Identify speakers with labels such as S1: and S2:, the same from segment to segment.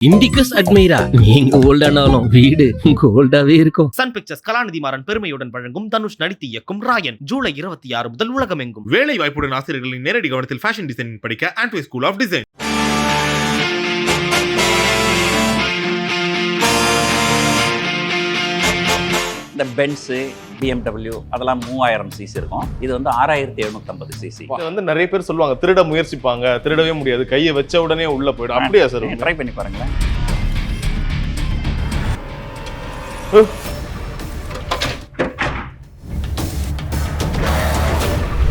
S1: Indicus Admira நீங்க ஓல்டானாலும் வீடு கோல்டாவே இருக்கும்.
S2: சன் பிக்சர்ஸ் கலாநிதி மாறன் பெருமையுடன் வழங்கும் தனுஷ் நடித்து இயக்கும் ராயன் ஜூலை 26 முதல் உலகமெங்கும்.
S3: வேலை வாய்ப்புடன் ஆசிரியர்களின் நேரடி கவனத்தில் ஃபேஷன் டிசைனிங் படிக்க ஆண்ட்வே ஸ்கூல் ஆஃப் டிசைன்.
S4: இந்த பென்ஸு BMW அதெல்லாம் 3000 சிசி இருக்கும். இது வந்து 6750 சிசி.
S3: இதை வந்து நிறைய பேர் சொல்லுவாங்க திருட முயற்சிப்பாங்க, திருடவே முடியாது, கையை வச்ச உடனே உள்ள போயிடும். அப்படியா சார்?
S4: ட்ரை பண்ணி பாருங்களேன்.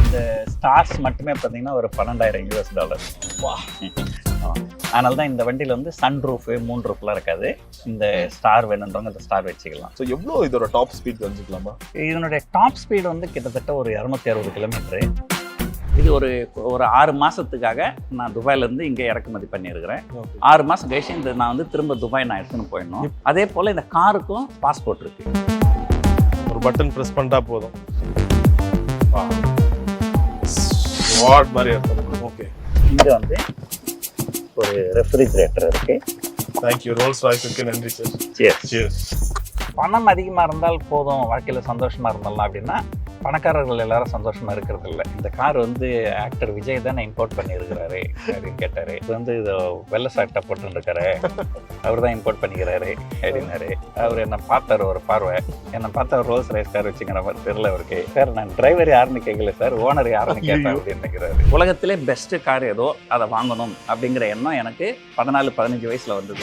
S4: இந்த ஸ்டார்ஸ் மட்டுமே பார்த்தீங்கன்னா ஒரு $12,000. அதனால தான் இந்த வண்டியில் வந்து சன் ரூஃபு மூன் ரூஃப்லாம் இருக்காது. இந்த ஸ்டார் வேணுன்றவங்க இந்த ஸ்டார் வச்சுக்கலாம்.
S3: ஸோ எவ்வளோ இதோட டாப் ஸ்பீட் தெரிஞ்சுக்கலாமா?
S4: இதனுடைய டாப் ஸ்பீடு வந்து கிட்டத்தட்ட ஒரு 260 கிலோமீட்டரு. இது ஒரு 6 மாதத்துக்காக நான் துபாயிலேருந்து இங்கே இறக்குமதி பண்ணியிருக்கிறேன். 6 மாதம் கழிச்சு இந்த நான் வந்து திரும்ப துபாய் நான் எடுத்துன்னு போயிடணும். அதே போல் இந்த காருக்கும் பாஸ்போர்ட் இருக்குது.
S3: ஒரு பட்டன் ப்ரெஸ் பண்ணிட்டா போதும். வாட் மாதிரி இருக்கும். ஓகே,
S4: இங்கே வந்து ஒரு ரெஃப்ரிஜரேட்டர் இருக்குது.
S3: தேங்க்யூ. ரோல்ஸ் ராய்ஸுக்கு நன்றி சார்.
S4: Cheers. பணம் அதிகமாக இருந்தால் போதும், வாழ்க்கையில் சந்தோஷமாக இருந்தலாம் அப்படின்னா பணக்காரர்கள் எல்லாரும் சந்தோஷமாக இருக்கிறது இல்லை. இந்த கார் வந்து ஆக்டர் விஜய் தானே இம்போர்ட் பண்ணியிருக்கிறாரு அப்படின்னு கேட்டார். இது வந்து இது வெள்ளை சட்டை போட்டுருக்காரு, அவர் தான் இம்போர்ட் பண்ணிக்கிறாரு அப்படின்னாரு. அவர் என்னை பார்த்தார் ஒரு பார்வை, என்னை பார்த்தா ரோல்ஸ் ரைஸ் கார் வச்சுக்கிற மாதிரி தெரியல அவருக்கு. சார் நான் டிரைவர் யாருன்னு கேட்கல சார், ஓனர் யாருன்னு கேட்டேன் அப்படின்னு நினைக்கிறாரு. உலகத்திலே பெஸ்ட்டு கார் ஏதோ அதை வாங்கணும் அப்படிங்கிற எண்ணம் எனக்கு 14-15 வயசில் வந்தது.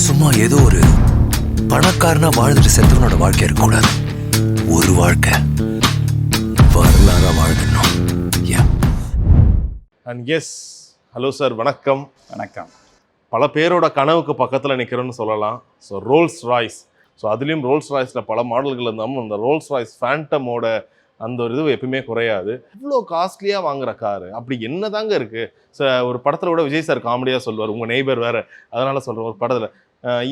S5: சும்மா ஏதோ ஒரு பணக்காரனா வாழ்ந்துட்டு செத்தவனோட வாழ்க்கை இருக்கக்கூடாது. ஒரு வாழ்க்கை வரலாறா வாழ்ந்துடணும்.
S3: அண்ட் எஸ், ஹலோ சார், வணக்கம்.
S4: வணக்கம்.
S3: பல பேரோட கனவுக்கு பக்கத்தில் நிற்கிறோன்னு சொல்லலாம். ஸோ ரோல்ஸ் ராய்ஸ், ஸோ அதுலேயும் ரோல்ஸ் ராய்ஸில் பல மாடல்கள் இருந்தாலும் அந்த ரோல்ஸ் ராய்ஸ் ஃபேண்டமோட அந்த ஒரு இது எப்பவுமே குறையாது. இவ்வளோ காஸ்ட்லியாக வாங்குற காரு அப்படி என்ன தாங்க இருக்குது? ஒரு படத்தில் கூட விஜய் சார் காமெடியாக சொல்லுவார், உங்கள் நெய்பர் வேறு, அதனால் சொல்கிறேன் ஒரு படத்தில்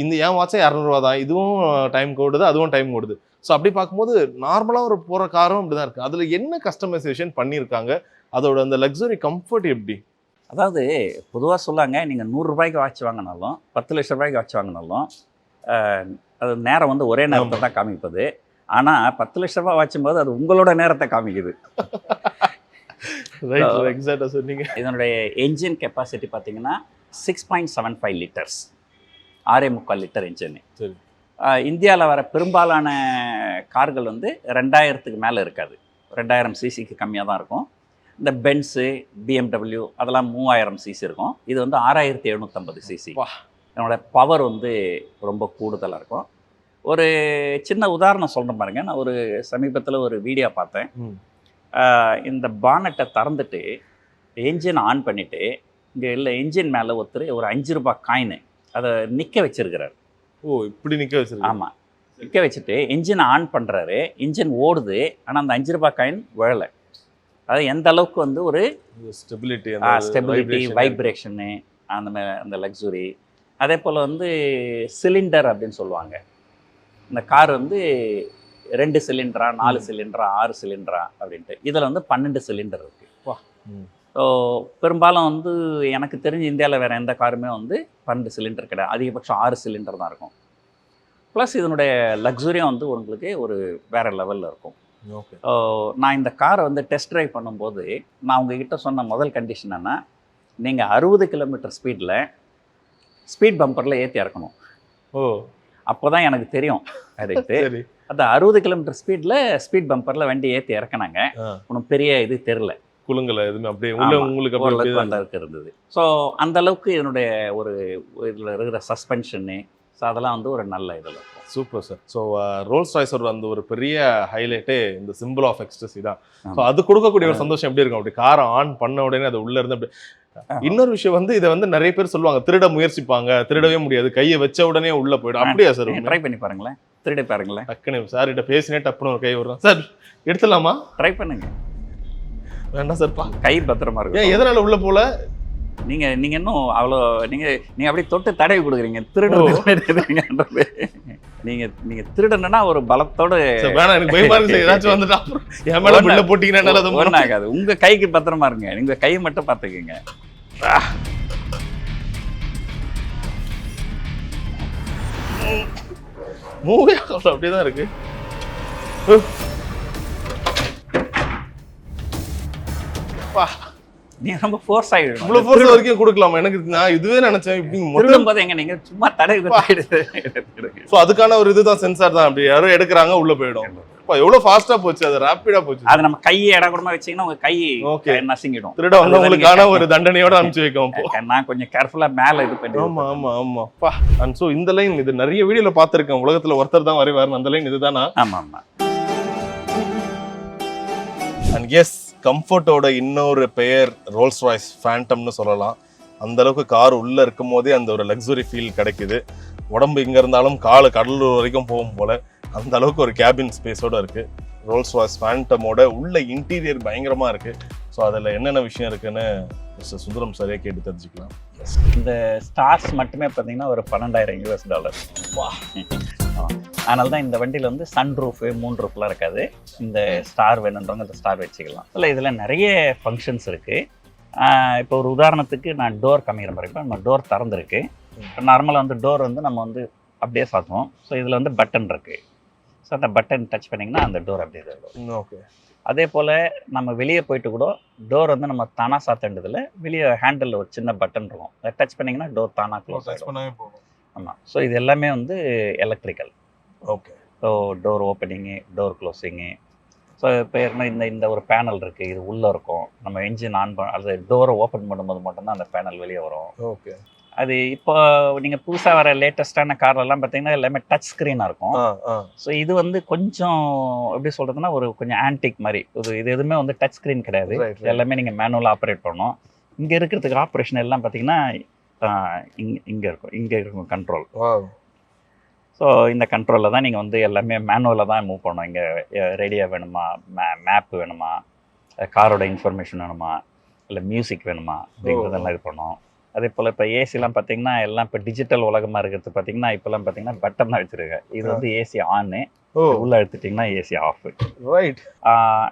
S3: இந்த ஏன் வாட்சா 200 தான், இதுவும் டைம் ஓடுது அதுவும் டைம் ஓடுது. ஸோ அப்படி பார்க்கும்போது நார்மலாக ஒரு போகிற காரும் அப்படி தான் இருக்குது. அதில் என்ன கஸ்டமைசேஷன் பண்ணியிருக்காங்க, அதோட அந்த லக்ஸுரி கம்ஃபர்ட் எப்படி?
S4: அதாவது பொதுவாக சொல்லாங்க, நீங்கள் 100 ரூபாய்க்கு வாட்ச் வாங்கினாலும் 10 லட்ச ரூபாய்க்கு வாட்ச் வாங்கினாலும் அது நேரம் வந்து ஒரே நேரத்தை தான் காமிப்பது. ஆனால் 10 லட்ச ரூபாய் வாட்சும் போது அது உங்களோட நேரத்தை காமிக்குது.
S3: எக்ஸாக்டாக சொன்னீங்க.
S4: இதனுடைய என்ஜின் கெப்பாசிட்டி பார்த்தீங்கன்னா 6.75 லிட்டர்ஸ், 6.25 லிட்டர் என்ஜின்.
S3: சரி.
S4: இந்தியாவில் வர பெரும்பாலான கார்கள் வந்து 2000க்கு மேலே இருக்காது, 2000 சிசிக்கு கம்மியாக தான் இருக்கும். இந்த பென்ஸு BMW அதெல்லாம் 3000 சிசி இருக்கும். இது வந்து 6750 சிசி. என்னோட பவர் வந்து ரொம்ப கூடுதலாக இருக்கும். ஒரு சின்ன உதாரணம் சொல்கிறேன் பாருங்க. நான் ஒரு சமீபத்தில் ஒரு வீடியோ பார்த்தேன். இந்த பானட்டை திறந்துட்டு என்ஜின் ஆன் பண்ணிவிட்டு இங்கே இல்லை என்ஜின் மேலே ஒருத்தர் ஒரு 5 ரூபாய் காயின் அதை நிற்க வச்சிருக்கிறார்.
S3: ஓ, இப்படி நிற்க வச்சிருக்கேன்.
S4: ஆமாம், நிற்க வச்சுட்டு என்ஜின் ஆன் பண்ணுறாரு. என்ஜின் ஓடுது, ஆனால் அந்த 5 ரூபாய் காயின் விழலை. அது எந்த அளவுக்கு வந்து ஒரு ஸ்டெபிலிட்டி, வைப்ரேஷனு, அந்த லக்ஸுரி. அதே போல் வந்து சிலிண்டர் அப்படின்னு சொல்லுவாங்க. இந்த கார் வந்து 2 சிலிண்டரா, 4 சிலிண்டரா, 6 சிலிண்டரா அப்படின்ட்டு. இதில் வந்து 12 சிலிண்டர் இருக்குது. ஸோ பெரும்பாலும் வந்து எனக்கு தெரிஞ்ச இந்தியாவில் வேறு எந்த காருமே வந்து 12 சிலிண்டர் கிடையாது. அதிகபட்சம் 6 சிலிண்டர் தான் இருக்கும். ப்ளஸ் இதனுடைய லக்ஸுரியும் வந்து உங்களுக்கு ஒரு வேறு லெவலில் இருக்கும். நான் இந்த காரை வந்து டெஸ்ட் ட்ரைவ் பண்ணும்போது நான் உங்ககிட்ட சொன்ன முதல் கண்டிஷன் என்ன, நீங்கள் 60 கிலோமீட்டர் ஸ்பீடில் ஸ்பீட் பம்பரில் ஏற்றி இறக்கணும்.
S3: ஓ, அப்போ
S4: தான் எனக்கு தெரியும் அதுக்கு. அது 60 கிலோமீட்டர் ஸ்பீடில் ஸ்பீட் பம்பரில் வண்டி ஏற்றி இறக்குனாங்க. ஒன்றும் பெரிய இது தெரில,
S3: குலுங்கலை எதுவுமே, அப்படியே உள்ள உங்களுக்கு
S4: அளவுக்கு இருந்தது. ஸோ அந்த அளவுக்கு இதனுடைய ஒரு இதில் இருக்கிற சஸ்பென்ஷனு, ஸோ அதெல்லாம் வந்து ஒரு நல்ல இதில் இருக்கும்.
S3: Super sir. ஸோ ரோல்ஸ் ராய்ஸோட அந்த ஒரு பெரிய ஹைலைட்டே இந்த சிம்பிள் ஆஃப் எக்ஸ்டசி தான். ஸோ அது கொடுக்கக்கூடிய ஒரு சந்தோஷம் எப்படி இருக்கும், அப்படி காரை ஆன் பண்ண உடனே அது உள்ள இருந்து அப்படி. இன்னொரு விஷயம் வந்து இதை வந்து நிறைய பேர் சொல்லுவாங்க திருட முயற்சிப்பாங்க, திருடவே முடியாது, கையை வச்ச உடனே உள்ள போயிடும். அப்படியா சார்?
S4: ட்ரை பண்ணி பாருங்களேன், திருடி பாருங்களேன்.
S3: டக்குனு சார் கிட்ட பேசினே டப்புன்னு ஒரு கை வரும். சார் எடுத்துடலாமா?
S4: ட்ரை பண்ணுங்க.
S3: வேண்டாம் சார்,
S4: கை பத்திரமா இருக்கும்.
S3: எதனால உள்ள போல?
S4: நீங்கள் இன்னும் அவ்வளோ நீங்கள் அப்படியே தொட்டு தடவி கொடுக்குறீங்க திருடுறீங்கன்றது. நீங்கள் திருடணுன்னா ஒரு பலத்தோடு
S3: வேணாம், எனக்கு பயமா இருக்கு. ஏதாச்சும் வந்துட்டா என் மேல பில்ல போட்டீங்கன்னா
S4: ஒன்றும் ஆகாது. உங்கள் கைக்கு பத்திரமா இருங்க, உங்கள் கையை மட்டும் பார்த்துக்குங்க.
S3: மூவே அப்படியே தான் இருக்கு.
S4: நீ ரொம்ப ஃபோர்ஸ் ஆகிடும்.
S3: இவ்வளவு ஃபோர்ஸ் வரைக்கும் கொடுக்கலாமா? எனக்கு நான் இதுவே நினைச்சேன். இப்படி
S4: திருடும் போது எங்க நீங்க சும்மா தடவி
S3: ஸோ அதுக்கான ஒரு இதுதான் சென்சார் தான். அப்படி யாரும் எடுக்கிறாங்க உள்ள போயிடும். எவ்வளவு ஃபாஸ்டா போச்சு, அது ரேப்பிடா போச்சு.
S4: அது நம்ம கையை இடக்கூடமா வச்சீங்கன்னா உங்க கை நசிங்கிடும்.
S3: திருட வந்து உங்களுக்கான ஒரு தண்டனையோட அனுப்பிச்சு வைக்கும்.
S4: நான் கொஞ்சம் கேர்ஃபுல்லா மேல இது பண்ணி.
S3: ஆமா ஆமா ஆமா. அண்ட் ஸோ இந்த லைன் இது நிறைய வீடியோல பார்த்திருக்கேன். உலகத்துல ஒருத்தர் தான் வரைவாரு அந்த லைன். இதுதானா?
S4: ஆமா ஆமா.
S3: அண்ட் எஸ், கம்ஃபர்ட்டோட இன்னொரு பெயர் ரோல்ஸ் ராய்ஸ் ஃபேண்டம்னு சொல்லலாம். அந்த அளவுக்கு கார் உள்ள இருக்கும் போதே அந்த ஒரு லக்ஸுரி ஃபீல் கிடைக்குது. உடம்பு இங்க இருந்தாலும் காலு கடலூர் வரைக்கும் போகும் போல அந்த அளவுக்கு ஒரு கேபின் ஸ்பேஸோட இருக்கு ரோல்ஸ் ராய்ஸ் ஃபேண்டமோட. உள்ள இன்டீரியர் பயங்கரமா இருக்கு. ஸோ அதில் என்னென்ன விஷயம் இருக்குன்னு மிஸ்டர் சுந்தரம் சரியா கேட்டு தெரிஞ்சுக்கலாம்.
S4: இந்த ஸ்டார்ஸ் மட்டுமே பார்த்தீங்கன்னா ஒரு $12,000. அதனால தான் இந்த வண்டியில் வந்து சன் ரூஃபு, மூன் ரூஃப்லாம் இருக்காது. இந்த ஸ்டார் வேணுன்றவங்க இந்த ஸ்டார் வச்சுக்கலாம். இல்லை இதில் நிறைய ஃபங்க்ஷன்ஸ் இருக்குது. இப்போ ஒரு உதாரணத்துக்கு நான் டோர் காமிக்கிற மாதிரி, இப்போ நம்ம டோர் திறந்துருக்கு. நார்மலாக வந்து டோர் வந்து நம்ம வந்து அப்படியே சாத்துவோம். ஸோ இதில் வந்து பட்டன் இருக்குது. ஸோ அந்த பட்டன் டச் பண்ணிங்கன்னா அந்த டோர் அப்படியே இருக்கும்.
S3: ஓகே.
S4: அதே போல் நம்ம வெளியே போயிட்டு கூட டோர் வந்து நம்ம தானாக சாத்தேண்டதில் வெளியே ஹேண்டில் ஒரு சின்ன பட்டன் இருக்கும். அதை டச் பண்ணிங்கன்னா டோர் தானாக க்ளோஸ் ஆகிடும். ஆமாம். ஸோ இது எல்லாமே வந்து electrical.
S3: Okay.
S4: So door opening, door closing. So இப்போ இந்த ஒரு பேனல் இருக்குது, இது உள்ளே இருக்கும். நம்ம என்ஜின் ஆன் அது டோரை ஓப்பன் பண்ணும்போது மட்டும்தான் அந்த பேனல் வெளியே வரும்.
S3: ஓகே.
S4: அது இப்போ நீங்கள் புதுசாக வர லேட்டஸ்டான கார்லெல்லாம் பார்த்தீங்கன்னா எல்லாமே டச் ஸ்க்ரீனாக இருக்கும். ஸோ இது வந்து கொஞ்சம் எப்படி சொல்கிறதுனா ஒரு கொஞ்சம் ஆன்டிக் மாதிரி. இது எதுவுமே வந்து டச் ஸ்க்ரீன் கிடையாது. எல்லாமே நீங்கள் மேனுவலாக ஆப்ரேட் பண்ணணும். இங்கே இருக்கிறதுக்கு ஆப்ரேஷன் எல்லாம் பார்த்தீங்கன்னா இங்கே இருக்கும் கண்ட்ரோல். ஸோ இந்த கண்ட்ரோலில் தான் நீங்கள் வந்து எல்லாமே மேனுவலாக தான் மூவ் பண்ணணும். இங்கே ரேடியோ வேணுமா, மேப் வேணுமா, காரோட இன்ஃபர்மேஷன் வேணுமா, இல்லை மியூசிக் வேணுமா அப்படிங்கிறதெல்லாம் இது பண்ணோம். அதே போல் இப்போ ஏசிலாம் பார்த்தீங்கன்னா எல்லாம் இப்போ டிஜிட்டல் உலகமாக இருக்கிறது பார்த்தீங்கன்னா இப்போலாம் பார்த்தீங்கன்னா பட்டன் தான் வச்சுருக்கேன். இது வந்து ஏசி ஆனு, உள்ளே எடுத்துட்டிங்கன்னா ஏசி ஆஃப்.
S3: ரைட்.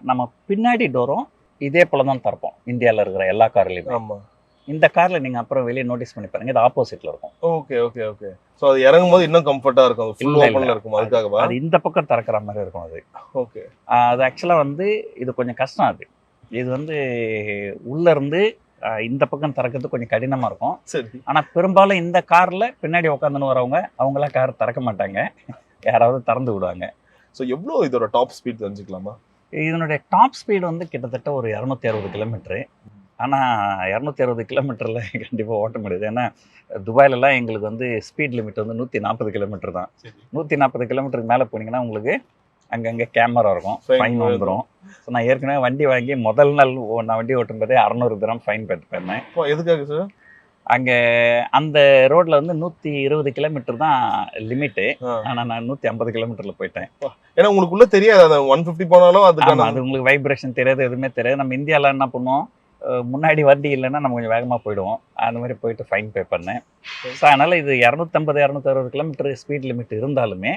S4: நம்ம பின்னாடி டோரும் இதே போல் தான் திறப்போம் இந்தியாவில் இருக்கிற எல்லா கார்லையுமே.
S3: ஆமாம்.
S4: இந்த காரில் நீங்கள் அப்புறம் வெளியே நோட்டீஸ் பண்ணி பாருங்கள், இது ஆப்போசிட்டில் இருக்கும்.
S3: Okay okay okay. ஸோ அது இறங்கும் போது இன்னும் கம்ஃபர்ட்டாக இருக்கும். ஃபுல் ஓப்பனில் இருக்கும். அதுக்காகவா?
S4: அது இந்த பக்கம் திறக்கிற மாதிரி இருக்கும். அது
S3: ஓகே.
S4: அது ஆக்சுவலாக வந்து இது கொஞ்சம் கஷ்டம். இது வந்து உள்ளேருந்து இந்த பக்கம் திறக்கிறது கொஞ்சம் கடினமாக இருக்கும்.
S3: சரி.
S4: ஆனால் பெரும்பாலும் இந்த காரில் பின்னாடி உட்காந்துன்னு வரவங்க அவங்களாம் கார் திறக்க மாட்டாங்க, யாராவது திறந்து விடுவாங்க.
S3: ஸோ எவ்வளோ இதோட டாப் ஸ்பீட் தெரிஞ்சுக்கலாமா?
S4: இதனுடைய டாப் ஸ்பீடு வந்து கிட்டத்தட்ட ஒரு 260 கிலோமீட்ரு. ஆனால் 260 கிலோமீட்டரில் கண்டிப்பாக ஓட்ட முடியாது. ஏன்னா துபாயிலலாம் எங்களுக்கு வந்து ஸ்பீட் லிமிட் வந்து 140 கிலோமீட்டர் தான். 140 கிலோமீட்டருக்கு மேலே போனீங்கன்னா உங்களுக்கு அங்கங்கே கேமரா இருக்கும், ஃபைன் வந்துடும். ஸோ நான் ஏற்கனவே வண்டி வாங்கி முதல் நாள் நான் வண்டி ஓட்டும்போதே 600 திரம் ஃபைன் போயிருந்தேன்.
S3: எதுக்காக சார்?
S4: அங்கே அந்த ரோட்டில் வந்து 120 கிலோமீட்டர் தான் லிமிட்டு. ஆனால் நான் 150 கிலோமீட்டரில் போயிட்டேன்.
S3: ஏன்னா உங்களுக்குள்ள தெரியாது, அந்த 150 போனாலும் அது
S4: உங்களுக்கு வைப்ரேஷன் தெரியாது, எதுவுமே தெரியாது. நம்ம இந்தியாவில் என்ன பண்ணுவோம், முன்னாடி வண்டி இல்லைன்னா நம்ம கொஞ்சம் வேகமாக போயிடுவோம். அந்த மாதிரி போயிட்டு ஃபைன் பே பண்ணேன். ஸோ அதனால் இது 250-260 கிலோமீட்டர் ஸ்பீட் லிமிட் இருந்தாலுமே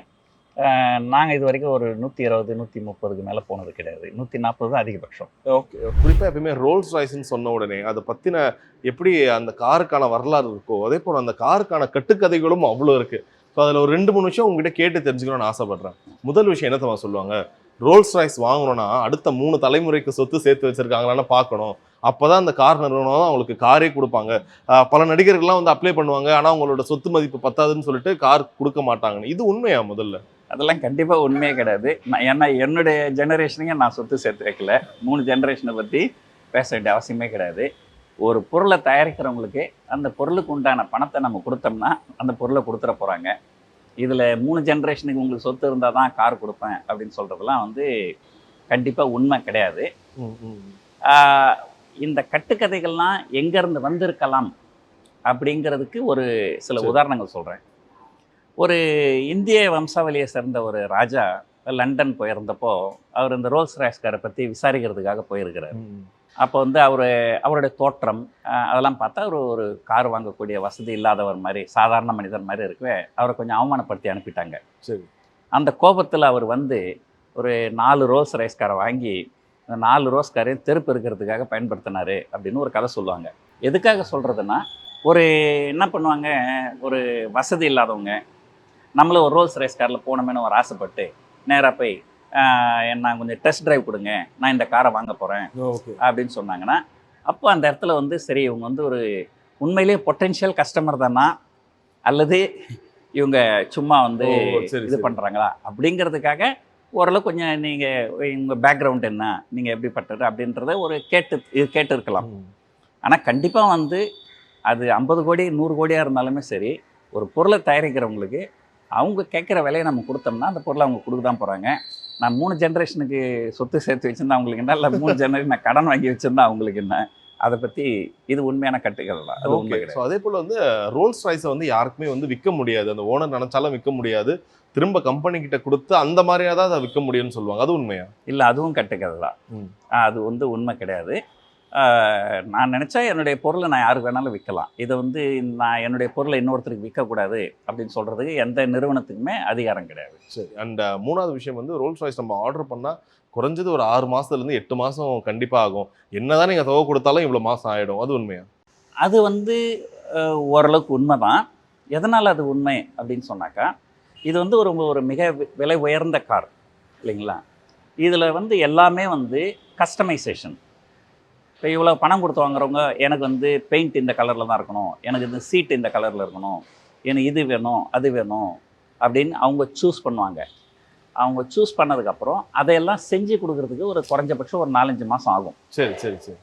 S4: நாங்கள் இது வரைக்கும் ஒரு 120-130க்கு மேலே போனது கிடையாது. 140 தான் அதிகபட்சம்.
S3: ஓகே. குறிப்பாக எப்பயுமே ரோல்ஸ் ராய்ஸ்ன்னு சொன்ன உடனே அதை பற்றின எப்படி அந்த காருக்கான வரலாறு இருக்கோ அதே போல் அந்த காருக்கான கட்டுக்கதைகளும் அவ்வளோ இருக்குது. ஸோ அதில் ஒரு 2-3 விஷயம் உங்ககிட்ட கேட்டு தெரிஞ்சுக்கணும்னு ஆசைப்பட்றேன். முதல் விஷயம் என்ன தெரியுமா சொல்லுவாங்க, ரோல்ஸ் ராய்ஸ் வாங்கணும்னா அடுத்த 3 தலைமுறைக்கு சொத்து சேர்த்து வச்சுருக்காங்களான்னு பார்க்கணும். அப்போ தான் அந்த கார் நிறுவனம் தான் அவங்களுக்கு காரே கொடுப்பாங்க. பல நடிகர்கள்லாம் வந்து அப்ளை பண்ணுவாங்க, ஆனால் அவங்களோட சொத்து மதிப்பு பத்தாதுன்னு சொல்லிட்டு கார் கொடுக்க மாட்டாங்கன்னு. இது உண்மையா? முதல்ல
S4: அதெல்லாம் கண்டிப்பாக உண்மையே கிடையாது. ஏன்னா என்னுடைய ஜெனரேஷனுங்க நான் சொத்து சேர்த்து வைக்கல. 3 ஜெனரேஷனை பற்றி பேச வேண்டிய அவசியமே கிடையாது. ஒரு பொருளை தயாரிக்கிறவங்களுக்கு அந்த பொருளுக்கு உண்டான பணத்தை நம்ம கொடுத்தோம்னா அந்த பொருளை கொடுத்துட போகிறாங்க. இதில் 3 ஜென்ரேஷனுக்கு உங்களுக்கு சொத்து இருந்தால் தான் கார் கொடுப்பேன் அப்படின்னு சொல்கிறதுலாம் வந்து கண்டிப்பாக உண்மை கிடையாது. இந்த கட்டுக்கதைகள்லாம் எங்கேருந்து வந்திருக்கலாம் அப்படிங்கிறதுக்கு ஒரு சில உதாரணங்கள் சொல்கிறேன். ஒரு இந்திய வம்சாவளியை சேர்ந்த ஒரு ராஜா லண்டன் போயிருந்தப்போ அவர் இந்த ரோல்ஸ் ராய்ஸ் காரை பற்றி விசாரிக்கிறதுக்காக போயிருக்கிறார். அப்போ வந்து அவருடைய தோற்றம் அதெல்லாம் பார்த்தா ஒரு கார் வாங்கக்கூடிய வசதி இல்லாதவர் மாதிரி, சாதாரண மனிதர் மாதிரி இருக்கவே அவரை கொஞ்சம் அவமானப்படுத்தி அனுப்பிட்டாங்க.
S3: சரி.
S4: அந்த கோபத்தில் அவர் வந்து ஒரு 4 ரோல்ஸ் ரைஸ் காரை வாங்கி அந்த 4 ரோஸ் காரையும் தெருப்பு இருக்கிறதுக்காக பயன்படுத்தினார் அப்படின்னு ஒரு கதை சொல்லுவாங்க. எதுக்காக சொல்கிறதுன்னா, ஒரு என்ன பண்ணுவாங்க, ஒரு வசதி இல்லாதவங்க நம்மளும் ஒரு ரோல்ஸ் ரைஸ் காரில் போனோமேனு ஒரு ஆசைப்பட்டு நேராக போய் நான் கொஞ்சம் டெஸ்ட் டிரைவ் கொடுங்க, நான் இந்த காரை வாங்க போகிறேன் அப்படின்னு சொன்னாங்கன்னா, அப்போ அந்த இடத்துல வந்து சரி இவங்க வந்து ஒரு உண்மையிலேயே பொட்டென்ஷியல் கஸ்டமர் தானா அல்லது இவங்க சும்மா வந்து இது பண்ணுறாங்களா அப்படிங்கிறதுக்காக ஓரளவு கொஞ்சம் நீங்கள் உங்கள் பேக்ரவுண்ட் என்ன, நீங்கள் எப்படிப்பட்டது அப்படின்றத ஒரு கேட்டு இருக்கலாம். ஆனால் கண்டிப்பாக வந்து அது 50 கோடி 100 கோடியாக இருந்தாலுமே சரி, ஒரு பொருளை தயாரிக்கிறவங்களுக்கு அவங்க கேட்குற விலையை நம்ம கொடுத்தோம்னா அந்த பொருளை அவங்க கொடுக்க தான் போகிறாங்க. நான் 3 ஜென்ரேஷனுக்கு சொத்து சேர்த்து வச்சுருந்தா அவங்களுக்கு என்ன, இல்லை 3 ஜெனரேஷன் நான் கடன் வாங்கி வச்சுருந்தா அவங்களுக்கு என்ன, அதை பற்றி இது உண்மையான கட்டுகள் தான். அது உண்மை கிடையாது.
S3: அதே போல் வந்து ரோல்ஸ் ராய்ஸை வந்து யாருக்குமே வந்து விற்க முடியாது, அந்த ஓனர் நினச்சாலும் விற்க முடியாது, திரும்ப கம்பெனி கிட்ட கொடுத்து அந்த மாதிரியாக தான் அதை விற்க முடியும்னு சொல்லுவாங்க. அது உண்மையா? இல்லை, அதுவும் கட்டுக்கிறது தான். அது வந்து உண்மை கிடையாது. நான் நினச்சா என்னுடைய பொருளை நான் யாருக்கு வேணாலும் விற்கலாம். இதை வந்து நான் என்னுடைய பொருளை இன்னொருத்தருக்கு விற்கக்கூடாது அப்படின்னு சொல்கிறதுக்கு எந்த நிறுவனத்துக்குமே அதிகாரம் கிடையாது. சரி. அண்ட் 3வது விஷயம் வந்து ரோல்ஸ் ராய்ஸ் நம்ம ஆர்டர் பண்ணால் குறைஞ்சது ஒரு 6 மாதத்துலேருந்து 8 மாதம் கண்டிப்பாக ஆகும். என்னதான் நீங்கள் தொகை கொடுத்தாலும் இவ்வளோ மாதம் ஆகிடும். அது உண்மையா?
S4: அது வந்து ஓரளவுக்கு உண்மை தான். எதனால் அது உண்மை அப்படின்னு சொன்னாக்கா, இது வந்து ஒரு மிக விலை உயர்ந்த கார் இல்லைங்களா. இதில் வந்து எல்லாமே வந்து கஸ்டமைசேஷன். இப்போ இவ்வளோ பணம் கொடுத்து வாங்குறவங்க எனக்கு வந்து பெயிண்ட் இந்த கலரில் தான் இருக்கணும், எனக்கு இந்த சீட் இந்த கலரில் இருக்கணும், எனக்கு இது வேணும் அது வேணும் அப்படின்னு அவங்க சூஸ் பண்ணுவாங்க. அவங்க சூஸ் பண்ணதுக்கப்புறம் அதையெல்லாம் செஞ்சு கொடுக்குறதுக்கு ஒரு குறைஞ்சபட்சம் ஒரு 4-5 மாதம் ஆகும்.
S3: சரி சரி சரி.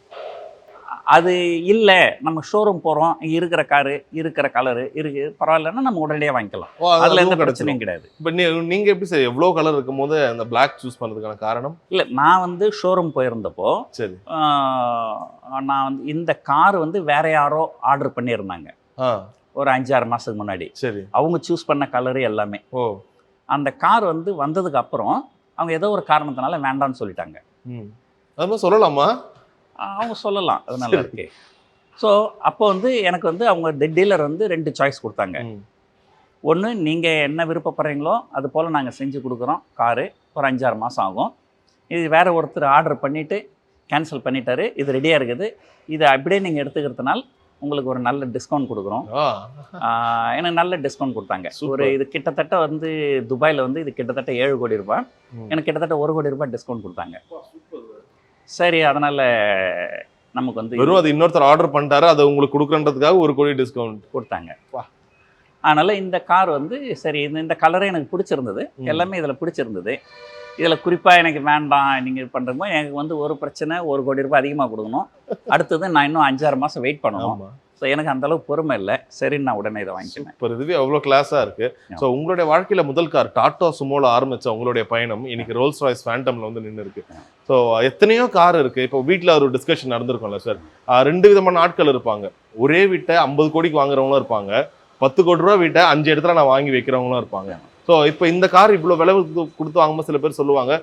S4: அது இல்லை, நம்ம ஷோரூம் போகிறோம், இருக்கிற காரு இருக்கிற கலரு இருக்குது பரவாயில்லன்னா நம்ம உடனடியாக வாங்கிக்கலாம். அதில் எந்த பிரச்சனையும் கிடையாது.
S3: இப்போ நீங்கள் எப்படி சார் எவ்வளோ கலர் இருக்கும் போது அந்த பிளாக் சூஸ் பண்ணுறதுக்கான காரணம்?
S4: இல்லை, நான் வந்து ஷோரூம் போயிருந்தப்போ
S3: சரி
S4: நான் வந்து இந்த கார் வந்து வேற யாரோ ஆர்டர் பண்ணியிருந்தாங்க ஒரு 5-6 மாதத்துக்கு முன்னாடி.
S3: சரி.
S4: அவங்க சூஸ் பண்ண கலரு எல்லாமே. அந்த கார் வந்து வந்ததுக்கு அப்புறம் அவங்க ஏதோ ஒரு காரணத்தினால வேண்டாம்னு சொல்லிட்டாங்க.
S3: அது மாதிரி சொல்லலாமா?
S4: அவங்க சொல்லலாம், அது நல்லா இருக்கு. ஸோ அப்போ வந்து எனக்கு வந்து அவங்க டீலர் வந்து 2 சாய்ஸ் கொடுத்தாங்க. ஒன்று, நீங்கள் என்ன விருப்பப்படுறீங்களோ அது போல் நாங்கள் செஞ்சு கொடுக்குறோம், காரு ஒரு 5-6 மாதம் ஆகும். இது வேறு ஒருத்தர் ஆர்டர் பண்ணிவிட்டு கேன்சல் பண்ணிட்டாரு, இது ரெடியாக இருக்குது, இது அப்படியே நீங்கள் எடுத்துக்கிறதுனால உங்களுக்கு ஒரு நல்ல டிஸ்கவுண்ட் கொடுக்குறோம். எனக்கு நல்ல டிஸ்கவுண்ட் கொடுத்தாங்க. ஒரு இது கிட்டத்தட்ட வந்து துபாயில் வந்து இது கிட்டத்தட்ட 7 கோடி ரூபாய், எனக்கு கிட்டத்தட்ட 1 கோடி ரூபாய் டிஸ்கவுண்ட் கொடுத்தாங்க. சரி, அதனால் நமக்கு வந்து
S3: வெறும் அது இன்னொருத்தர் ஆர்டர் பண்ணிட்டாரு, அதை உங்களுக்கு கொடுக்குறன்றதுக்காக 1 கோடி டிஸ்கவுண்ட் கொடுத்தாங்க.
S4: அதனால் இந்த கார் வந்து சரி, இந்த கலரே எனக்கு பிடிச்சிருந்தது, எல்லாமே இதில் பிடிச்சிருந்தது. இதில் குறிப்பாக எனக்கு வேண்டாம் நீங்கள் இது பண்ணுறப்போ எனக்கு வந்து ஒரு பிரச்சனை, 1 கோடி ரூபாய் அதிகமாக கொடுக்கணும், அடுத்தது நான் இன்னும் 5-6 மாதம் வெயிட் பண்ணணும். ஸோ எனக்கு அந்தளவுக்கு பொறுமை இல்லை, சரின்னு நான் உடனே இதை வாங்கிக்கினேன்.
S3: இப்போ இதுவே அவ்வளோ கிளாஸாக இருக்குது. ஸோ உங்களுடைய வாழ்க்கையில் முதல் கார் டாட்டா சுமோவில் ஆரம்பித்த உங்களுடைய பயணம் இன்னைக்கு ரோல்ஸ் ராய்ஸ் ஃபேண்டமில் வந்து நின்று இருக்கு. ஸோ எத்தனையோ கார் இருக்குது. இப்போ வீட்டில் ஒரு டிஸ்கஷன் நடந்திருக்கோம்ல சார், 2 விதமான ஆட்கள் இருப்பாங்க. ஒரே வீட்டை 50 கோடிக்கு வாங்குறவங்களும் இருப்பாங்க, 10 கோடி ரூபா வீட்டை 5 இடத்துல நான் வாங்கி வைக்கிறவங்களும் இருப்பாங்க. ஸோ இப்போ இந்த கார் இவ்வளோ விலை கொடுத்து வாங்கும்போது சில பேர் சொல்லுவாங்க,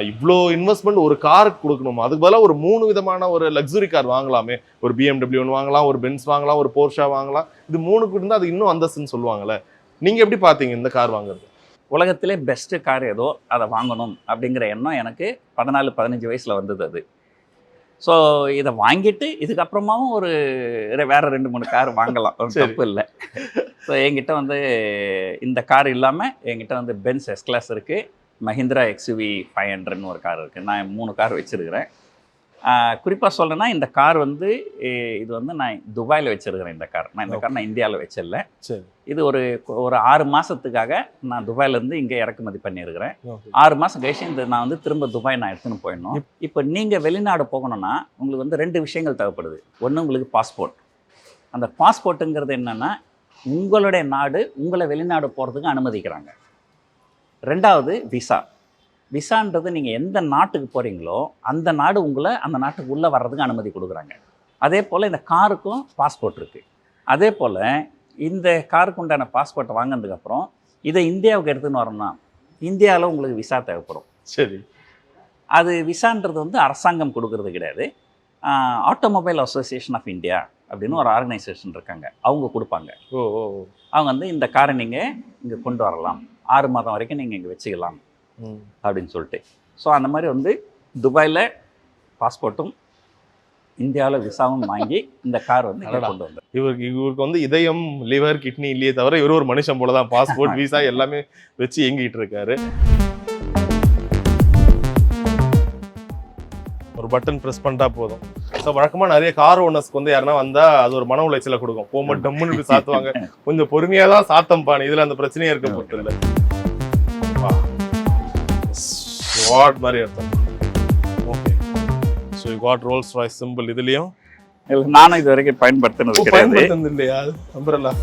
S3: இவ்வளோ இன்வெஸ்ட்மெண்ட் ஒரு காருக்கு கொடுக்கணுமா, அதுக்கு பதிலாக ஒரு 3 விதமான ஒரு லக்ஸுரி கார் வாங்கலாமே, ஒரு BMW ஒன்று வாங்கலாம், ஒரு பென்ஸ் வாங்கலாம், ஒரு போர்ஷா வாங்கலாம், இது 3க்கு இருந்தால் அது இன்னும் அந்தஸ்துன்னு சொல்லுவாங்கல்ல. நீங்கள் எப்படி பார்த்தீங்க இந்த கார் வாங்குறது?
S4: உலகத்திலே பெஸ்ட்டு கார் ஏதோ அதை வாங்கணும் அப்படிங்கிற எண்ணம் எனக்கு 14-15 வயசில் வந்தது. அது ஸோ இதை வாங்கிட்டு இதுக்கப்புறமாவும் ஒரு வேறு 2-3 கார் வாங்கலாம், தப்பு இல்லை. ஸோ என்கிட்ட வந்து இந்த கார் இல்லாமல் என்கிட்ட வந்து பென்ஸ் எஸ் கிளாஸ் இருக்குது, மஹிந்திரா XUV 500ன்னு ஒரு கார் இருக்குது. நான் 3 கார் வச்சுருக்கிறேன். குறிப்பாக சொல்லணும்னா இந்த கார் வந்து இது வந்து நான் துபாயில் வச்சுருக்கிறேன். இந்த கார் நான் இந்தியாவில் வச்சிடல.
S3: சரி.
S4: இது ஒரு 6 மாதத்துக்காக நான் துபாயிலேருந்து இங்கே இறக்குமதி பண்ணியிருக்கிறேன். 6 மாதம் கழிச்சு நான் வந்து திரும்ப துபாய் நான் எடுத்துன்னு போயிடணும். இப்போ நீங்கள் வெளிநாடு போகணுன்னா உங்களுக்கு வந்து 2 விஷயங்கள் தேவைப்படுது. ஒன்று, உங்களுக்கு பாஸ்போர்ட். அந்த பாஸ்போர்ட்டுங்கிறது என்னென்னா, உங்களுடைய நாடு உங்களை வெளிநாடு போகிறதுக்கு அனுமதிக்கிறாங்க. 2வது விசா. விசான்றது நீங்கள் எந்த நாட்டுக்கு போகிறீங்களோ அந்த நாடு உங்களை அந்த நாட்டுக்கு உள்ளே வர்றதுக்கு அனுமதி கொடுக்குறாங்க. அதே போல் இந்த காருக்கும் பாஸ்போர்ட் இருக்குது. அதே போல் இந்த காருக்கு உண்டான பாஸ்போர்ட்டை வாங்கினதுக்கப்புறம் இதை இந்தியாவுக்கு எடுத்துன்னு வரணும்னா இந்தியாவில் உங்களுக்கு விசா தேவைப்படும்.
S3: சரி.
S4: அது விசான்றது வந்து அரசாங்கம் கொடுக்கறது கிடையாது, ஆட்டோமொபைல் அசோசியேஷன் ஆஃப் இந்தியா அப்படின்னு ஒரு ஆர்கனைசேஷன் இருக்காங்க, அவங்க கொடுப்பாங்க. அவங்க வந்து இந்த காரை நீங்கள் இங்கே கொண்டு வரலாம், 6 மாதம் வரைக்கும் நீங்கள் இங்கே வச்சுக்கலாம் அப்படின்னு சொல்லிட்டு. ஸோ அந்த மாதிரி வந்து துபாயில் பாஸ்போர்ட்டும் இந்தியாவில் விசாவும் வாங்கி இந்த கார் வந்து இங்கே கொண்டு வந்தார்.
S3: இவருக்கு வந்து இதயம், லிவர், கிட்னி இல்லையே தவிர இவர் ஒரு மனுஷன் போல தான். பாஸ்போர்ட், விசா எல்லாமே வச்சு இயங்கிட்டு இருக்காரு. ஒரு பட்டன் ப்ரெஸ் பண்ணிட்டா போதும். ஸோ வழக்கமாக நிறைய கார் ஓனர்ஸ்க்கு வந்து யாருன்னா வந்தால் அது ஒரு மன உளைச்சலை கொடுக்கும். போகும்போது டம்முன்னு இப்படி சாத்துவாங்க, கொஞ்சம் பொறுமையாக தான் சாத்தம்பான். இதில் அந்த பிரச்சனையே இருக்க போகிறது இல்லை. ஸ்வாட் மாதிரி அர்த்தம். Okay, so you got Rolls Royce simple. இதுலேயும்
S4: இல்லை, நானும் இது வரைக்கும் பயன்படுத்தினது கிடையாது.
S3: இல்லையா அம்பரல்லா?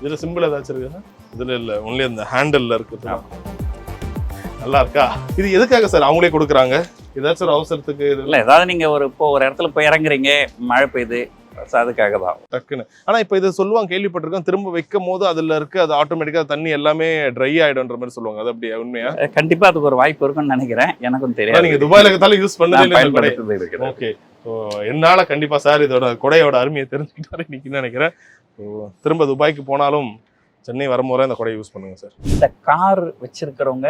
S3: இதில் சிம்பிள் ஏதாச்சும் இருக்குன்னா இதில் இல்லை, ஒன்லி அந்த ஹேண்டில் இருக்குது. நல்லா இருக்கா? இது எதுக்காக சார் அவங்களே கொடுக்குறாங்க? ஏதாச்சும் ஒரு அவசரத்துக்கு?
S4: இல்லை, ஏதாவது நீங்கள் ஒரு இடத்துல போய் இறங்குறீங்க, மழை பெய்யுது, அதுக்காக தான்
S3: டக்குன்னு. ஆனால் இப்போ இதை சொல்லுவாங்க, கேள்விப்பட்டிருக்கோம், திரும்ப வைக்கும் போது அதில் இருக்கு அது ஆட்டோமேட்டிக்காக தண்ணி எல்லாமே ட்ரை ஆகிடும்ன்ற மாதிரி சொல்லுவாங்க. அது அப்படியே உண்மையா?
S4: கண்டிப்பாக அதுக்கு ஒரு வாய்ப்பு இருக்குன்னு நினைக்கிறேன், எனக்கும் தெரியாது.
S3: நீங்கள் துபாயில் இருக்கிறதால யூஸ் பண்ணி. ஓகே, ஸோ என்னால் கண்டிப்பாக சார் இதோட கொடையோட அருமையை தெரிஞ்சுக்கிட்டாரு இன்னைக்கு நினைக்கிறேன். திரும்ப துபாய்க்கு போனாலும் சென்னை வரும்போது இந்த கொடையை யூஸ் பண்ணுங்க சார்.
S4: இந்த கார் வச்சிருக்கிறவங்க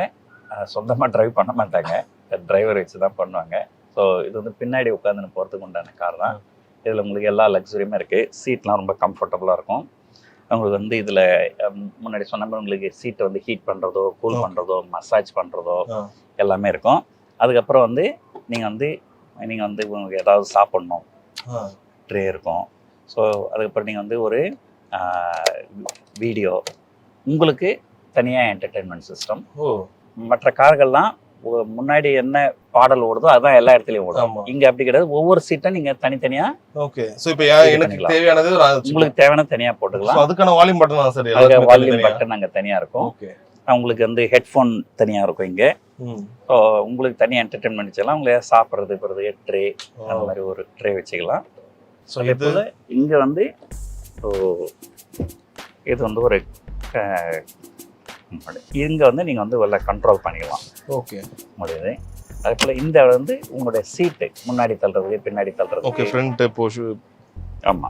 S4: சொந்தமாக டிரைவ் பண்ண மாட்டாங்க, டிரைவர் வச்சு தான் பண்ணுவாங்க. ஸோ இது வந்து பின்னாடி உட்காந்துன்னு போகிறதுக்கு உண்டான கார் தான். இதில் உங்களுக்கு எல்லா லக்ஸுரியுமே இருக்குது. சீட்லாம் ரொம்ப கம்ஃபர்டபுளாக இருக்கும். உங்களுக்கு வந்து இதில் முன்னாடி சொன்ன மாதிரி உங்களுக்கு சீட்டை வந்து ஹீட் பண்ணுறதோ, கூல் பண்ணுறதோ, மசாஜ் பண்ணுறதோ எல்லாமே இருக்கும். அதுக்கப்புறம் வந்து நீங்கள் வந்து உங்களுக்கு ஏதாவது சாப்பிட்ணும், ட்ரே இருக்கும். ஸோ அதுக்கப்புறம் நீங்கள் வந்து ஒரு வீடியோ, உங்களுக்கு தனியாக என்டர்டெயின்மெண்ட் சிஸ்டம். மற்ற கார்கள்லாம் முன்னாடி என்ன பாடல் ஓடுதோ அதான் எல்லா இடத்துலயும் ஓடும். இங்க அப்படி கிடையாது, ஒவ்வொரு சீட்டும் நீங்க தனித்தனியா.
S3: ஓகே, சோ இப்போ எனக்கு தேவையானது
S4: உங்களுக்கு தேவையான தனியா போட்டுக்கலாம்.
S3: அதுக்கான வால்யூம் பட்டன் தான் சார்.
S4: அதுக்கு வால்யூம் பட்டன் அங்க தனியா இருக்கும். உங்களுக்கு வந்து ஹெட்ஃபோன் தனியா இருக்கும் இங்க. ஸோ உங்களுக்கு தனியா என்டர்டெயின்மெண்ட் வச்சுக்கலாம். உங்களுக்கு சாப்பிட்றது ட்ரே, அந்த மாதிரி ஒரு ட்ரே வச்சுக்கலாம். ஸோ இப்போ இங்க வந்து இது வந்து ஒரு இங்க வந்து நீங்க வந்து வெள்ள கண்ட்ரோல் பண்ணிக்கலாம்.
S3: ஓகே,
S4: முடியுது. அதே போல இந்த வந்து உங்களுடைய சீட்டு முன்னாடி தள்ளுறது, பின்னாடி தள்ளுறது.
S3: Okay, front push.
S4: ஆமா,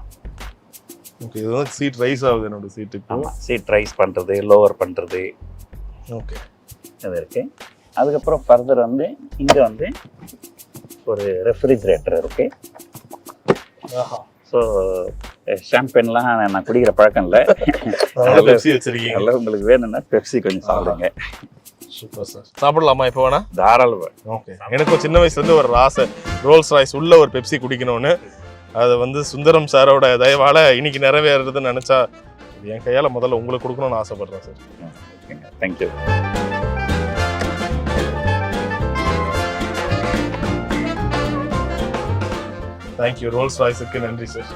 S3: ஓகே, இது வந்து சீட் ரைஸ் ஆகுது என்னோட சீட்.
S4: ஆமா, சீட் ரைஸ் பண்றது, லோவர் பண்றது.
S3: ஓகே,
S4: அது இருக்கு. அதுக்கப்புறம் ஃபர்தர் வந்து இங்க வந்து ஒரு ரெஃப்ரிஜரேட்டர் இருக்கு. ஸோ ஷாம்பெயின்லாம் நான் குடிக்கிற பழக்கம் இல்லை. அதெல்லாம் உங்களுக்கு வேணும்னா பெப்சி கொஞ்சம் சாப்பிடுங்க.
S3: Super sir. சாப்பிடலாமா இப்போ வேணா?
S4: தாராளமாக.
S3: ஓகே, எனக்கும் சின்ன வயசுலேருந்து ஒரு ஆசை, ரோல்ஸ் ராய்ஸ் உள்ள ஒரு பெப்சி குடிக்கணும்னு. அதை வந்து சுந்தரம் சாரோட தயவால் இன்னைக்கு நிறைவேறதுன்னு நினச்சா என் கையால் முதல்ல உங்களுக்கு கொடுக்கணும்னு ஆசைப்படுறேன் சார்.
S4: தேங்க்யூ.
S3: தேங்க்யூ. ரோல்ஸ் ராய்ஸுக்கு நன்றி சார்.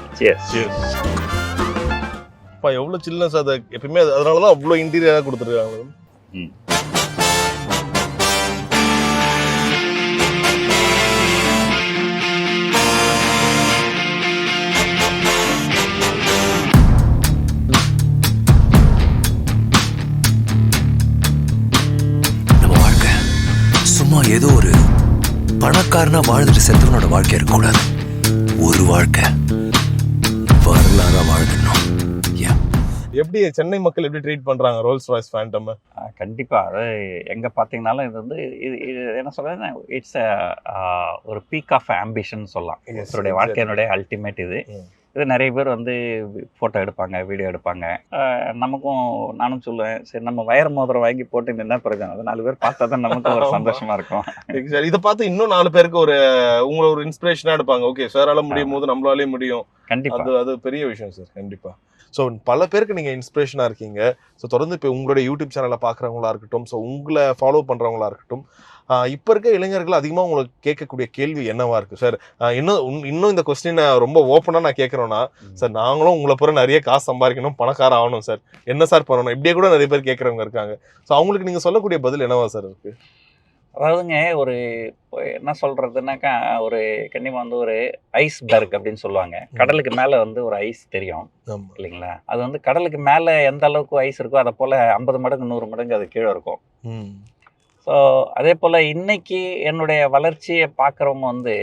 S3: அப்பா எவ்வளோ சில்னஸ், அதை எப்பயுமே அதனால தான் அவ்வளோ இன்டீரியராக கொடுத்துருக்காங்க.
S5: நம்ம வாழ்க்கை சும்மா ஏதோ ஒரு பணக்காரனா வாழ்ந்துட்டு செத்தவனோட வாழ்க்கை இருக்கக்கூடாது. ஒரு வாழ்க்கை வரலாறா வாழ்ந்துடணும்.
S3: எப்படி சென்னை மக்கள் எப்படி ட்ரீட் பண்றாங்க ரோல்ஸ் ராய்ஸ் ஃபேண்டம்?
S4: கண்டிப்பா, அது எங்க பாத்தீங்கன்னாலும் இது வந்து இது என்ன சொல்றது, இட்ஸ் ஒரு பீக் ஆஃப் ஆம்பிஷன் சொல்லலாம். இவருடைய வாழ்க்கையினுடைய அல்டிமேட் இது. இது நிறைய பேர் வந்து ஃபோட்டோ எடுப்பாங்க, வீடியோ எடுப்பாங்க. நமக்கும் நானும் சொல்லுவேன், சரி நம்ம வயர் மோதிரம் வாங்கி போட்டு என்ன பிரச்சனை, அது 4 பேர் பார்த்தா தான் நமக்கு ஒரு சந்தோஷமா இருக்கும்.
S3: இதை பார்த்து இன்னும் 4 பேருக்கு உங்களை ஒரு இன்ஸ்பிரேஷனா எடுப்பாங்க. ஓகே, சாரால முடியும் போது நம்மளாலே முடியும்.
S4: கண்டிப்பா,
S3: அது பெரிய விஷயம் சார். கண்டிப்பா. ஸோ பல பேருக்கு நீங்கள் இன்ஸ்பிரேஷனாக இருக்கீங்க. ஸோ தொடர்ந்து இப்போ உங்களுடைய யூடியூப் சேனலை பார்க்குறவங்களா இருக்கட்டும், ஸோ உங்களை ஃபாலோ பண்ணுறவங்களா இருக்கட்டும், இப்போ இருக்க இளைஞர்கள் அதிகமாக உங்களுக்கு கேட்கக்கூடிய கேள்வி என்னவா இருக்குது சார்? இன்னும் இந்த கொஸ்டினை ரொம்ப ஓப்பனாக நான் கேட்குறேன்னா, சார் நாங்களும் உங்களை பூரா நிறைய காசு சம்பாதிக்கணும், பணக்கார ஆகணும் சார், என்ன சார் பண்ணணும், இப்படியே கூட நிறைய பேர் கேட்குறவங்க இருக்காங்க. ஸோ அவங்களுக்கு நீங்கள் சொல்லக்கூடிய பதில் என்னவா சார் இருக்குது?
S4: அதாவதுங்க, ஒரு என்ன சொல்றதுனாக்கா, ஒரு கண்டிப்பாக வந்து ஒரு ஐஸ்பர்க் அப்படின்னு சொல்லுவாங்க. கடலுக்கு மேலே வந்து ஒரு ஐஸ் தெரியும் இல்லைங்களா? அது வந்து கடலுக்கு மேலே எந்த அளவுக்கு ஐஸ் இருக்கோ அதை போல் 50 மடங்கு 100 மடங்கு அது கீழே இருக்கும். ஸோ அதே போல் இன்னைக்கு என்னுடைய வளர்ச்சியை பார்க்குறவங்க வந்து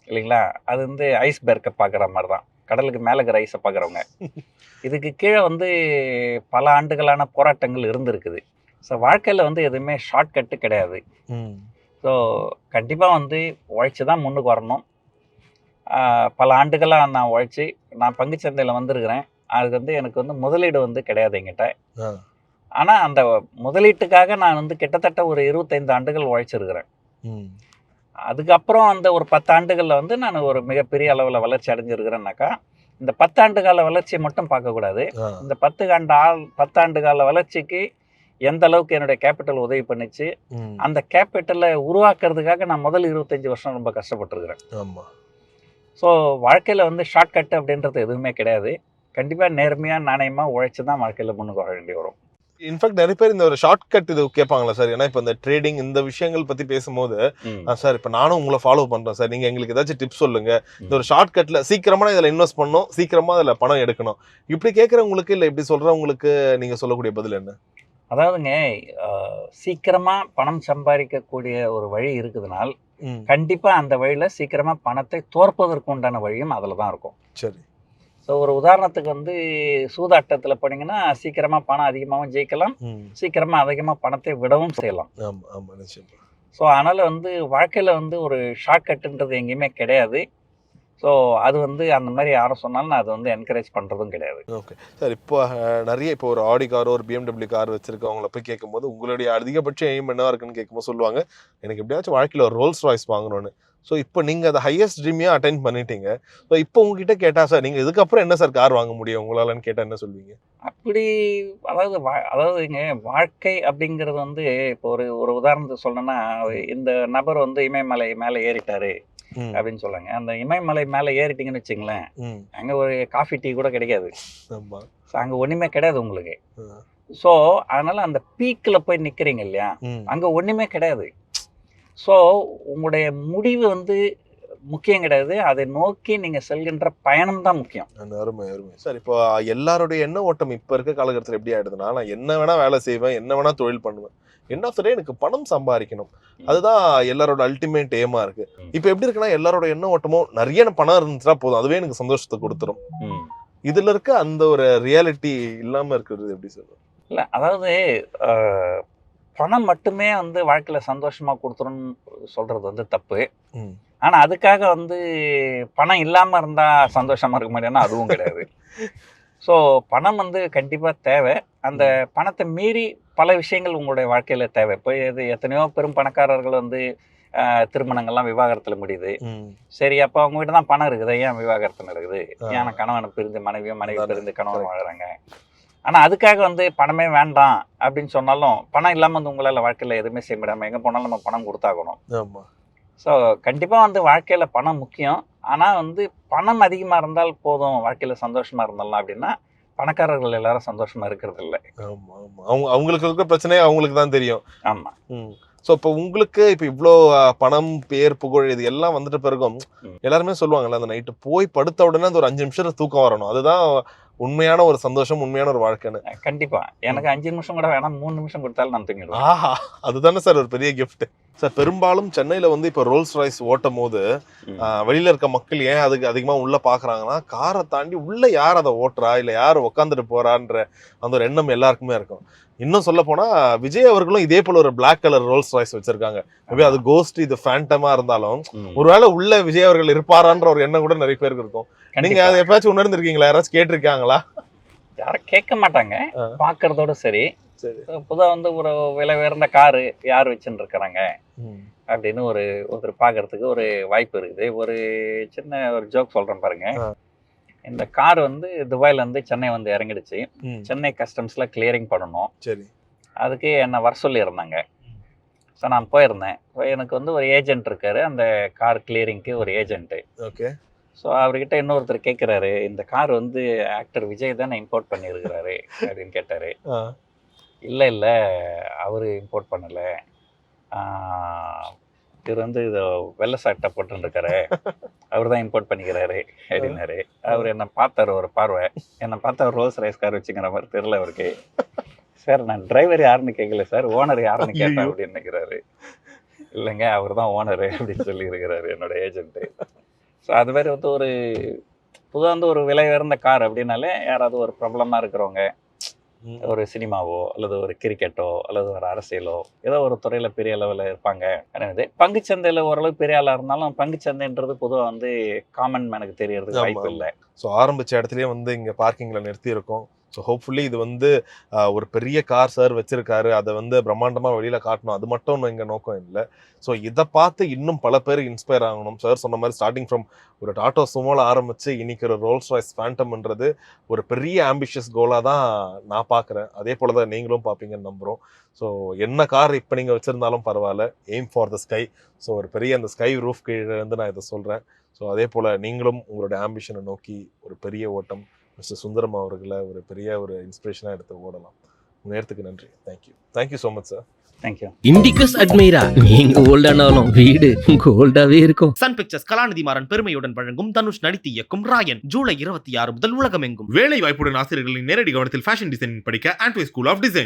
S4: இல்லைங்களா, அது வந்து ஐஸ்பெர்க்கை பார்க்குற மாதிரி தான், கடலுக்கு மேலே இருக்கிற ஐஸை பார்க்குறவங்க. இதுக்கு கீழே வந்து பல ஆண்டுகளான போராட்டங்கள் இருந்திருக்குது. ஸோ வாழ்க்கையில் வந்து எதுவுமே ஷார்ட்கட்டு கிடையாது. ஸோ கண்டிப்பாக வந்து உழைச்சி தான் முன்னுக்கு வரணும். பல ஆண்டுகளாக நான் உழைச்சி நான் பங்குச்சந்தையில் வந்திருக்கிறேன். அதுக்கு வந்து எனக்கு வந்து முதலீடு வந்து கிடையாது என்கிட்ட. ஆனால் அந்த முதலீட்டுக்காக நான் வந்து கிட்டத்தட்ட ஒரு 25 ஆண்டுகள் உழைச்சிருக்கிறேன். அதுக்கப்புறம் அந்த ஒரு 10 ஆண்டுகளில் வந்து நான் ஒரு மிகப்பெரிய அளவில் வளர்ச்சி அடைஞ்சிருக்கிறேன்னாக்கா, இந்த 10 ஆண்டு கால வளர்ச்சியை மட்டும் பார்க்கக்கூடாது. இந்த 10 ஆண்டு கால வளர்ச்சிக்கு எந்த அளவுக்கு என்னுடைய கேபிட்டல் உதவி பண்ணிச்சு, அந்த கேபிட்டலை உருவாக்குறதுக்காக நான் முதல் 25 வருஷம் ரொம்ப கஷ்டப்பட்டுருக்கிறேன்.
S3: ஆமாம்.
S4: ஸோ வாழ்க்கையில் வந்து ஷார்ட்கட்டு அப்படின்றது எதுவுமே கிடையாது. கண்டிப்பாக நேர்மையாக நாணயமாக உழைச்சி தான் வாழ்க்கையில் முன்னுக்கு வர வேண்டி வரும்.
S3: இன்ஃபேக்ட் நிறைய பேர் இந்த ஒரு ஷார்ட்கட் இது கேட்பாங்களா சார்? ஏன்னா இப்போ இந்த ட்ரேடிங் இந்த விஷயங்கள் பற்றி பேசும்போது, சார் இப்போ நானும் உங்களை ஃபாலோ பண்ணுறேன் சார், நீங்கள் எங்களுக்கு ஏதாச்சும் டிப்ஸ் சொல்லுங்க, இந்த ஒரு ஷார்ட்கட்டில் சீக்கிரமாக இதில் இன்வெஸ்ட் பண்ணணும், சீக்கிரமாக அதில் பணம் எடுக்கணும், இப்படி கேட்குறவங்களுக்கு இல்லை இப்படி சொல்கிறவங்களுக்கு நீங்கள் சொல்லக்கூடிய பதில் என்ன?
S4: அதாவதுங்க, சீக்கிரமாக பணம் சம்பாதிக்கக்கூடிய ஒரு வழி இருக்குதுனால் கண்டிப்பாக அந்த வழியில் சீக்கிரமாக பணத்தை தோற்பதற்கு உண்டான வழியும் அதில் தான் இருக்கும்.
S3: சரி.
S4: ஸோ ஒரு உதாரணத்துக்கு வந்து சூதாட்டத்தில் போனீங்கன்னா சீக்கிரமாக பணம் அதிகமாகவும் ஜெயிக்கலாம், சீக்கிரமாக அதிகமாக பணத்தை விடவும் செய்யலாம். ஸோ அதனால் வந்து வாழ்க்கையில் வந்து ஒரு ஷார்ட்கட்டுன்றது எங்கேயுமே கிடையாது. ஸோ அது வந்து அந்த மாதிரி யாரும் சொன்னாலும் நான் அதை வந்து என்கரேஜ் பண்ணுறதும் கிடையாது.
S3: Okay sir. இப்போ நிறைய இப்போ ஒரு ஆடி காரோ ஒரு BMW கார் வச்சுருக்கவங்கள போய் கேட்கும்போது உங்களுடைய அதிகபட்ச எய்ம் என்னவா இருக்குன்னு கேட்கும்போது சொல்லுவாங்க, எனக்கு எப்படியாச்சும் வாழ்க்கையில் ஒரு ரோல்ஸ் ராய்ஸ் வாங்கணும்னு. ஸோ இப்போ நீங்கள் அதை ஹையஸ்ட் ட்ரீமையாக அட்டைன் பண்ணிட்டீங்க. ஸோ இப்போ உங்ககிட்ட கேட்டால் சார் நீங்கள் இதுக்கப்புறம் என்ன சார் கார் வாங்க முடியும் உங்களாலன்னு கேட்டால் என்ன சொல்வீங்க?
S4: அப்படி அதாவதுங்க, வாழ்க்கை அப்படிங்கிறது வந்து இப்போ ஒரு உதாரணத்துக்கு சொல்லணும்னா, இந்த நபர் வந்து இமயமலை மேலே ஏறிட்டாரு அப்படின்னு சொல்லுங்க. அந்த இமயமலை மேலே ஏறிட்டீங்கன்னு வச்சுங்களேன், அங்கே ஒரு காஃபி டீ கூட கிடைக்காது. ஸோ அங்கே ஒன்றுமே கிடையாது உங்களுக்கு. ஸோ அதனால் அந்த பீக்கில் போய் நிற்கிறீங்க இல்லையா, அங்கே ஒன்றுமே கிடையாது. ஸோ உங்களுடைய முடிவு வந்து முக்கியம் கிடையாது, அதை நோக்கி நீங்கள் செல்கின்ற பயணம் தான் முக்கியம்.
S3: அருமை அருமை சார். இப்போ எல்லாருடைய எண்ண ஓட்டம் இப்போ இருக்க காலகட்டத்தில் எப்படி ஆயிடுதுன்னா, நான் என்ன வேணால் வேலை செய்வேன், என்ன வேணால் தொழில் பண்ணுவேன், என்ன சொல்றேன் எனக்கு பணம் சம்பாதிக்கணும், அதுதான் எல்லாரோட அல்டிமேட் ஏமா இருக்கு. இப்போ எப்படி இருக்குன்னா எல்லாரோட எண்ண ஓட்டமும் நிறைய பணம் இருந்துச்சுன்னா போதும், அதுவே எனக்கு சந்தோஷத்தை கொடுத்துரும். இதுல இருக்க அந்த ஒரு ரியாலிட்டி இல்லாம இருக்கிறது எப்படி சொல்லுவோம்?
S4: இல்லை, அதாவது பணம் மட்டுமே வந்து வாழ்க்கையில் சந்தோஷமாக கொடுத்துருன்னு சொல்கிறது வந்து தப்பு. ஆனால் அதுக்காக வந்து பணம் இல்லாமல் இருந்தால் சந்தோஷமாக இருக்க முடியும்னா அதுவும் கிடையாது. ஸோ பணம் வந்து கண்டிப்பாக தேவை. அந்த பணத்தை மீறி பல விஷயங்கள் உங்களுடைய வாழ்க்கையில் தேவை. இப்போ எத்தனையோ பெரும் பணக்காரர்கள் வந்து திருமணங்கள்லாம் விவாகரத்தில் முடியுது. சரி, அப்போ அவங்க கிட்ட தான் பணம் இருக்குது, ஏன் விவாகரத்து நடக்குது? ஏன்னா கணவனை பிரிந்து மனைவி பிரிந்து கணவன் வாழ்கிறாங்க. ஆனால் அதுக்காக வந்து பணமே வேண்டாம் அப்படின்னு சொன்னாலும் பணம் இல்லாமல் வந்து உங்களால் வாழ்க்கையில் எதுவுமே செய்ய முடியாமல் எங்கே போனாலும் நம்ம பணம் கொடுத்தாகணும். ஸோ கண்டிப்பாக வந்து வாழ்க்கையில் பணம் முக்கியம். ஆனால் வந்து பணம் அதிகமாக இருந்தால் போதும் வாழ்க்கையில் சந்தோஷமாக இருந்தலாம் அப்படின்னா பணக்காரர்கள் எல்லாரும் சந்தோஷமாக இருக்கிறது இல்லை.
S3: அவங்களுக்கு இருக்க பிரச்சனையே அவங்களுக்கு தான் தெரியும்.
S4: ஆமாம்.
S3: ஸோ இப்போ உங்களுக்கு இப்போ இவ்வளோ பணம் பேர் புகழ் இது எல்லாம் வந்துட்ட பிறகும் எல்லாருமே சொல்லுவாங்கல்ல, அந்த நைட்டு போய் படுத்த உடனே அந்த ஒரு 5 நிமிஷத்துல தூக்கம் வரணும், அதுதான் உண்மையான ஒரு சந்தோஷம், உண்மையான ஒரு வாழ்க்கைன்னு.
S4: கண்டிப்பா எனக்கு 5 நிமிஷம் கூட வேணாம், 3 நிமிஷம் கொடுத்தாலும் நான் தூங்கிடுவேன்.
S3: ஆஹா, அதுதானே சார் ஒரு பெரிய கிஃப்ட். சார் பெரும்பாலும் சென்னையில வந்து இப்போ ரோல்ஸ் ராய்ஸ் ஓட்டும் போது வெளியில இருக்க மக்கள் ஏன் அதுக்கு அதிகமா உள்ள பாக்குறாங்கன்னா, காரை தாண்டி உள்ள யார் அதை ஓட்டுறா இல்ல யார் உட்காந்துட்டு போறான்ற அந்த ஒரு எண்ணம் எல்லாருக்குமே இருக்கும். இன்னும் சொல்ல போனா விஜய் அவர்களும் இதே போல ஒரு பிளாக் கலர் ரோல்ஸ் ராய்ஸ் வச்சிருக்காங்க. மேபி அது கோஸ்ட் இது ஃபேண்டமா இருந்தாலும் ஒருவேளை உள்ள விஜய் அவர்கள் இருப்பாரான்ற ஒரு எண்ணம் கூட நிறைய பேருக்கு இருக்கும். நீங்க அதை எப்பயாச்சும் உணர்ந்திருக்கீங்களா? யாராச்சும் கேட்டிருக்காங்களா?
S4: யாரும் கேட்க மாட்டாங்க, பாக்குறதோட சரி. பொதுவாக வந்து ஒரு விலை உயர்ந்த காரு யார் வச்சுன்னு இருக்கிறாங்க அப்படின்னு ஒருத்தர் பார்க்கறதுக்கு ஒரு வாய்ப்பு இருக்குது. ஒரு சின்ன ஒரு ஜோக் சொல்றேன் பாருங்க. இந்த கார் வந்து துபாயில இருந்து சென்னை வந்து இறங்கிடுச்சு. சென்னை கஸ்டம்ஸ்ல கிளியரிங் பண்ணணும். சரி, அதுக்கு என்ன வர சொல்லி இருந்தாங்க. ஸோ நான் போயிருந்தேன். எனக்கு வந்து ஒரு ஏஜென்ட் இருக்காரு, அந்த கார் கிளியரிங்க்கு ஒரு ஏஜென்ட்டு. ஓகே. ஸோ அவர்கிட்ட இன்னொருத்தர் கேட்குறாரு, இந்த கார் வந்து ஆக்டர் விஜய் தானே இம்போர்ட் பண்ணியிருக்கிறாரு அப்படின்னு கேட்டார். இல்லை அவர் இம்போர்ட் பண்ணலை, இவர் வந்து இதை வெள்ளை சட்டை போட்டுருக்காரு, அவர் தான் இம்போர்ட் பண்ணிக்கிறாரு அப்படின்னாரு. அவர் என்னை பார்த்தார் ஒரு பார்வை, என்னை பார்த்தா ரோல்ஸ் ரைஸ் கார் வச்சுக்கிற மாதிரி தெரியல அவருக்கு. சார் நான் டிரைவர் யாருன்னு கேட்கல சார், ஓனர் யாருன்னு கேட்டேன்
S3: ஐயையோ.
S4: அப்படின்னு நினைக்கிறாரு. இல்லைங்க அவர் தான் ஓனரு அப்படின்னு சொல்லியிருக்கிறாரு என்னோட ஏஜென்ட்டு. ஸோ அது மாதிரி வந்து ஒரு பொதுவாக வந்து ஒரு விலை உயர்ந்த கார் அப்படின்னாலே யாராவது ஒரு பிரபலமாக இருக்கிறவங்க, ஒரு சினிமாவோ அல்லது ஒரு கிரிக்கெட்டோ அல்லது ஒரு அரசியலோ ஏதோ ஒரு துறையில் பெரிய அளவில் இருப்பாங்க. எனவே பங்குச்சந்தையில் ஓரளவு பெரிய ஆளாக இருந்தாலும் பங்குச்சந்தைன்றது பொதுவாக வந்து காமன் மேனுக்கு தெரியறதுக்கு வாய்ப்பு இல்லை.
S3: ஸோ ஆரம்பிச்ச இடத்துலயே வந்து இங்க பார்க்கிங்ல நிறுத்தி இருக்கோம். ஸோ ஹோப்ஃபுல்லி இது வந்து ஒரு பெரிய கார் சார் வச்சிருக்காரு, அதை வந்து பிரம்மாண்டமா வெளியில காட்டணும், அது மட்டும் எங்க நோக்கம் இல்லை. ஸோ இதை பார்த்து இன்னும் பல பேர் இன்ஸ்பயர் ஆகணும். சார் சொன்ன மாதிரி ஸ்டார்டிங் ஃப்ரம் ஒரு டாடா சுமோல ஆரம்பிச்சு இன்னைக்கு ஒரு ரோல்ஸ் ராய்ஸ் ஃபேண்டம்ன்றது ஒரு பெரிய ஆம்பிஷியஸ் கோலாக தான் நான் பார்க்குறேன். அதே போல தான் நீங்களும் பார்ப்பீங்கன்னு நம்புகிறோம். ஸோ என்ன கார் இப்போ நீங்கள் வச்சுருந்தாலும் பரவாயில்ல, aim for the sky. So ஒரு பெரிய அந்த ஸ்கை ரூஃப் கீழே இருந்து நான் இதை சொல்கிறேன். ஸோ அதே போல் நீங்களும் உங்களுடைய ஆம்பிஷனை நோக்கி ஒரு பெரிய ஓட்டம் மிஸ்டர் சுந்தரம் அவர்களை ஒரு பெரிய ஒரு இன்ஸ்பிரேஷனாக எடுத்து ஓடலாம். உங்கள் நேரத்துக்கு நன்றி. Thank you so much sir.
S4: Thank you.
S1: Indicus Admira, நீங்க ஓல்டானாலும் வீடு கோல்டாவே இருக்கும்.
S2: சன் பிக்சர்ஸ் கலாநிதி மாறன் பெருமையுடன் வழங்கும் தனுஷ் நடித்து இயக்கும் ராயன் ஜூலை 26 முதல் உலகமெங்கும்.
S6: வேலை வாய்ப்புடன் ஆசிரியர்களின் நேரடி கவனத்தில் ஃபேஷன் டிசைனிங் படிக்க ஆண்ட்வே ஸ்கூல் ஆஃப் டிசைன்.